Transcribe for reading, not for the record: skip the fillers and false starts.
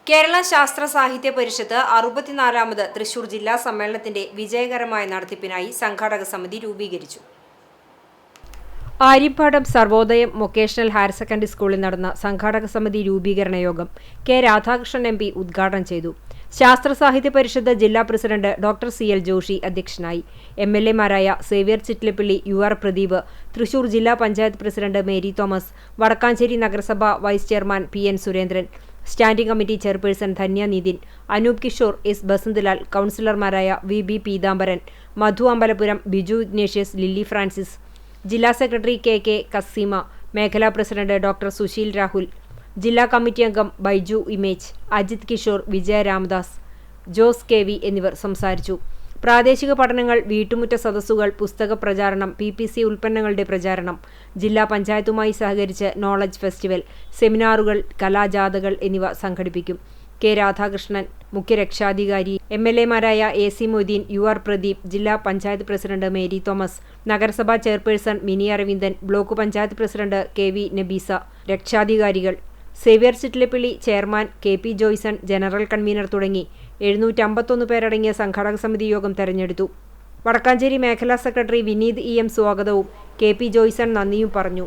കേരള ശാസ്ത്ര സാഹിത്യ പരിഷത്ത് 64ാമത് തൃശൂർ ജില്ലാ സമ്മേളനത്തിന്റെ വിജയകരമായ നടത്തിപ്പിനായി സംഘാടക സമിതി രൂപീകരിച്ചു. ആര്യപ്പാടം സർവോദയം വൊക്കേഷണൽ ഹയർ സെക്കൻഡറി സ്കൂളിൽ നടന്ന സംഘാടക സമിതി രൂപീകരണ യോഗം കെ രാധാകൃഷ്ണൻ എം പി ഉദ്ഘാടനം ചെയ്തു. ശാസ്ത്ര സാഹിത്യ പരിഷത്ത് ജില്ലാ പ്രസിഡന്റ് ഡോക്ടർ CL ജോഷി അധ്യക്ഷനായി. MLA-മാരായ സേവ്യർ ചിറ്റിലപ്പള്ളി, UR പ്രദീപ്, തൃശൂർ ജില്ലാ panchayat president Mary Thomas, Wadakkanchery നഗരസഭ vice chairman PN Surendran, standing committee chairperson Dhanya Nithin, Anoop Kishore, S Basanthalal, കൗൺസിലർമാരായ VB Peethambaran, Madhu Ambalapuram, Biju Ignatius, Lily Francis, ജില്ലാ സെക്രട്ടറി KK കസീമ, മേഖലാ പ്രസിഡന്റ് ഡോക്ടർ സുശീൽ രാഹുൽ, ജില്ലാ കമ്മിറ്റി അംഗം Baiju Image, Ajith Kishore, Vijaya Ramadas, Jose KV എന്നിവർ സംസാരിച്ചു. പ്രാദേശിക പഠനങ്ങൾ, വീട്ടുമുറ്റ സദസ്സുകൾ, പുസ്തക പ്രചാരണം, PPC ഉൽപ്പന്നങ്ങളുടെ പ്രചാരണം, ജില്ലാ പഞ്ചായത്തുമായി സഹകരിച്ച് നോളജ് ഫെസ്റ്റിവൽ, സെമിനാറുകൾ, കലാജാഥകൾ എന്നിവ സംഘടിപ്പിക്കും. കെ രാധാകൃഷ്ണൻ മുഖ്യരക്ഷാധികാരി, MLA-മാരായ AC മൊയ്തീൻ, UR പ്രദീപ്, ജില്ലാ പഞ്ചായത്ത് പ്രസിഡന്റ് മേരി തോമസ്, നഗരസഭാ chairperson Mini Aravindan, block panchayat president KV Nabeesa, രക്ഷാധികാരികൾ Xavier Chittilappally, chairman KP Joyson, general convener തുടങ്ങി 751 പേരടങ്ങിയ സംഘാടക സമിതി യോഗം തെരഞ്ഞെടുത്തു. വടക്കാഞ്ചേരി മേഖലാ സെക്രട്ടറി വിനീത് EM സ്വാഗതവും KP ജോയ്സൺ നന്ദിയും പറഞ്ഞു.